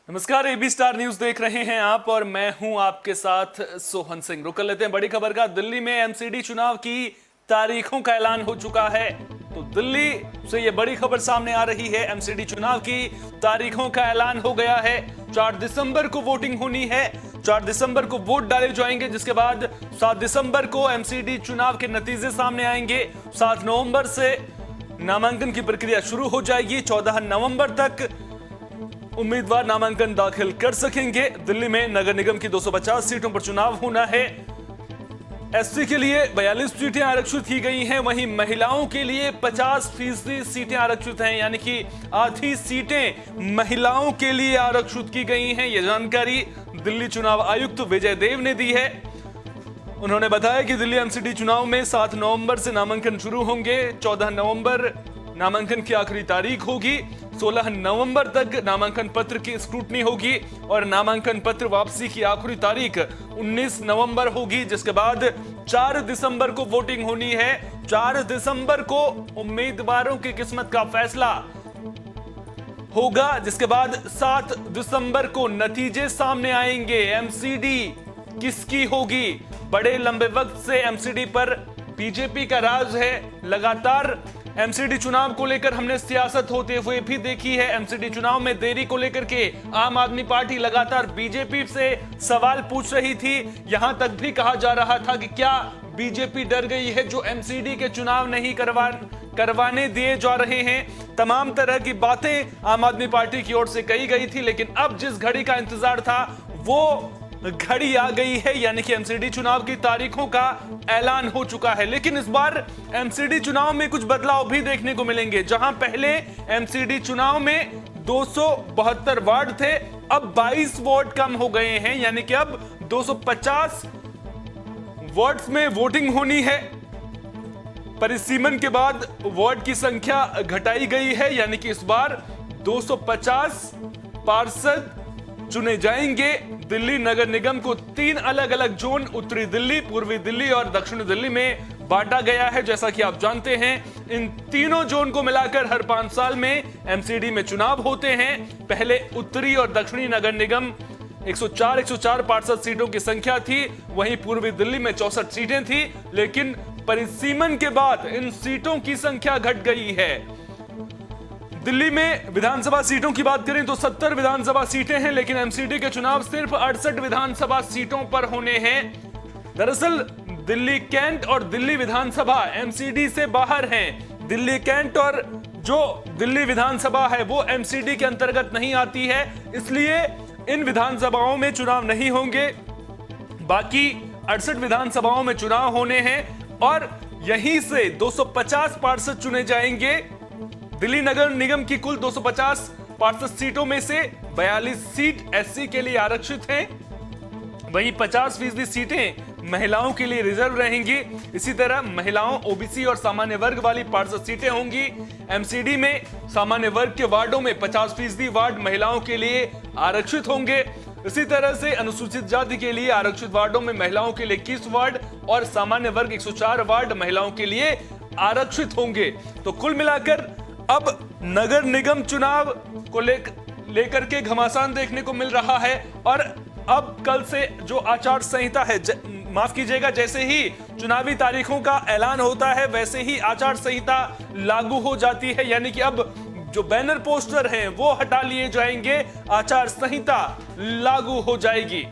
नमस्कार, AB star news देख रहे हैं आप और मैं हूं आपके साथ सोहन सिंह। रुक कर लेते हैं बड़ी खबर का। दिल्ली में एमसीडी चुनाव की तारीखों का ऐलान हो चुका है। तो दिल्ली से ये बड़ी खबर सामने आ रही है। एमसीडी चुनाव की तारीखों का ऐलान हो गया है। 4 दिसंबर को वोटिंग होनी है। 4 दिसंबर को वोट डाले जाएंगे, जिसके बाद 7 दिसंबर को एमसीडी चुनाव के नतीजे सामने आएंगे। 7 नवंबर से नामांकन की प्रक्रिया शुरू हो जाएगी। 14 नवंबर तक उम्मीदवार नामांकन दाखिल कर सकेंगे। दिल्ली में नगर निगम की 250 सीटों पर चुनाव होना है। एससी के लिए 42 सीटें आरक्षित की गई हैं, वहीं महिलाओं के लिए 50% सीटें आरक्षित हैं, यानी कि आधी सीटें महिलाओं के लिए आरक्षित की गई हैं। यह जानकारी दिल्ली चुनाव आयुक्त विजय देव ने दी है। उन्होंने बताया कि दिल्ली एमसीडी चुनाव में 7 नवंबर से नामांकन शुरू होंगे। 14 नवंबर नामांकन की आखिरी तारीख होगी। 16 नवंबर तक नामांकन पत्र की स्क्रूटनी होगी और नामांकन पत्र वापसी की आखिरी तारीख 19 नवंबर होगी, जिसके बाद 4 दिसंबर को वोटिंग होनी है। 4 दिसंबर को उम्मीदवारों की किस्मत का फैसला होगा, जिसके बाद 7 दिसंबर को नतीजे सामने आएंगे। एमसीडी किसकी होगी? बड़े लंबे वक्त से एमसीडी पर बीजेपी का राज है। लगातार एमसीडी चुनाव को लेकर हमने सियासत होते हुए भी देखी है। एमसीडी चुनाव में देरी को लेकर के आम आदमी पार्टी लगातार बीजेपी से सवाल पूछ रही थी। यहां तक भी कहा जा रहा था कि क्या बीजेपी डर गई है जो एमसीडी के चुनाव नहीं करवाने दिए जा रहे हैं। तमाम तरह की बातें आम आदमी पार्टी की ओर से कही गई थी, लेकिन अब जिस घड़ी का इंतजार था वो घड़ी आ गई है, यानी कि एमसीडी चुनाव की तारीखों का ऐलान हो चुका है। लेकिन इस बार एमसीडी चुनाव में कुछ बदलाव भी देखने को मिलेंगे। जहां पहले एमसीडी चुनाव में 272 वार्ड थे, अब 22 वार्ड कम हो गए हैं, यानी कि अब 250 वार्ड्स में वोटिंग होनी है। परिसीमन के बाद वार्ड की संख्या घटाई गई है, यानी कि इस बार 250 पार्षद चुने जाएंगे। दिल्ली नगर निगम को 3 अलग अलग जोन, उत्तरी दिल्ली, पूर्वी दिल्ली और दक्षिणी दिल्ली में बांटा गया है। जैसा कि आप जानते हैं, इन तीनों जोन को मिलाकर हर 5 साल में एमसीडी में चुनाव होते हैं। पहले उत्तरी और दक्षिणी नगर निगम 104 पार्षद सीटों की संख्या थी, वहीं पूर्वी दिल्ली में 64 सीटें थी, लेकिन परिसीमन के बाद इन सीटों की संख्या घट गई है। दिल्ली में विधानसभा सीटों की बात करें तो 70 विधानसभा सीटें हैं, लेकिन एमसीडी के चुनाव सिर्फ 68 विधानसभा सीटों पर होने हैं। दरअसल दिल्ली कैंट और दिल्ली विधानसभा एमसीडी से बाहर हैं। दिल्ली कैंट और जो दिल्ली विधानसभा है वो एमसीडी के अंतर्गत नहीं आती है, इसलिए इन विधानसभाओं में चुनाव नहीं होंगे। बाकी 68 विधानसभाओं में चुनाव होने हैं और यहीं से 250 पार्षद चुने जाएंगे। दिल्ली नगर निगम की कुल 250 पार्षद सीटों में से 42 सीट एससी के लिए आरक्षित हैं, वहीं 50% सीटें महिलाओं के लिए रिजर्व रहेंगी। इसी तरह महिलाओं, ओबीसी और सामान्य वर्ग वाली पार्षद सीटें होंगी। एमसीडी में सामान्य वर्ग के वार्डों में 50% वार्ड महिलाओं के लिए आरक्षित होंगे। इसी तरह से अनुसूचित जाति के लिए आरक्षित वार्डों में महिलाओं के लिए 21 वार्ड और सामान्य वर्ग 104 वार्ड महिलाओं के लिए आरक्षित होंगे। तो कुल मिलाकर अब नगर निगम चुनाव को लेकर के घमासान देखने को मिल रहा है। और अब कल से जो आचार संहिता है, माफ कीजिएगा, जैसे ही चुनावी तारीखों का ऐलान होता है वैसे ही आचार संहिता लागू हो जाती है, यानी कि अब जो बैनर पोस्टर हैं वो हटा लिए जाएंगे, आचार संहिता लागू हो जाएगी।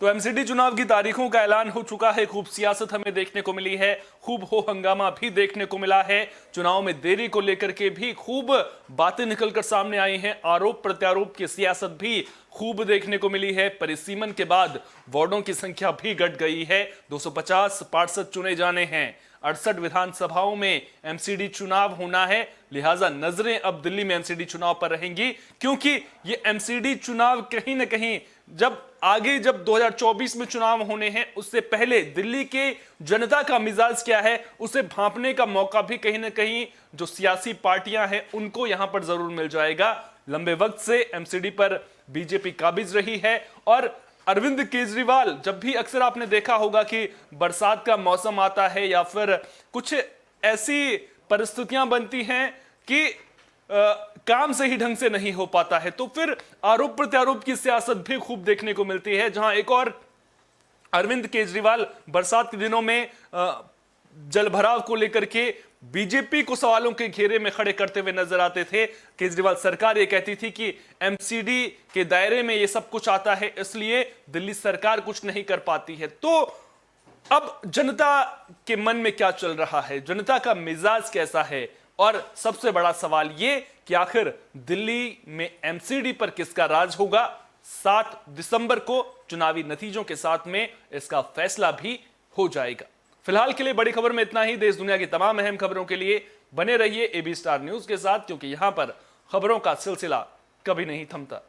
तो एमसीडी चुनाव की तारीखों का ऐलान हो चुका है। खूब सियासत हमें देखने को मिली है, खूब हो हंगामा भी देखने को मिला है। चुनाव में देरी को लेकर के भी खूब बातें निकलकर सामने आई हैं। आरोप प्रत्यारोप की सियासत भी खूब देखने को मिली है। परिसीमन के बाद वार्डों की संख्या भी घट गई है। 250 पार्षद चुने जाने हैं। 68 विधानसभाओं में एमसीडी चुनाव होना है, लिहाजा नजरें अब दिल्ली में एमसीडी चुनाव पर रहेंगी, क्योंकि ये एमसीडी चुनाव कहीं ना कहीं जब 2024 में चुनाव होने हैं उससे पहले दिल्ली के जनता का मिजाज क्या है उसे भांपने का मौका भी कहीं ना कहीं जो सियासी पार्टियां हैं उनको यहां पर जरूर मिल जाएगा। लंबे वक्त से एमसीडी पर बीजेपी काबिज रही है और अरविंद केजरीवाल, जब भी अक्सर आपने देखा होगा कि बरसात का मौसम आता है या फिर कुछ ऐसी परिस्थितियां बनती हैं कि काम सही ढंग से नहीं हो पाता है, तो फिर आरोप प्रत्यारोप की सियासत भी खूब देखने को मिलती है। जहां एक और अरविंद केजरीवाल बरसात के दिनों में जलभराव को लेकर के बीजेपी को सवालों के घेरे में खड़े करते हुए नजर आते थे। केजरीवाल सरकार ये कहती थी कि एमसीडी के दायरे में ये सब कुछ आता है, इसलिए दिल्ली सरकार कुछ नहीं कर पाती है। तो अब जनता के मन में क्या चल रहा है, जनता का मिजाज कैसा है, और सबसे बड़ा सवाल ये कि आखिर दिल्ली में एमसीडी पर किसका राज होगा। 7 दिसंबर को चुनावी नतीजों के साथ में इसका फैसला भी हो जाएगा। फिलहाल के लिए बड़ी खबर में इतना ही। देश दुनिया की तमाम अहम खबरों के लिए बने रहिए AB स्टार न्यूज के साथ, क्योंकि यहां पर खबरों का सिलसिला कभी नहीं थमता।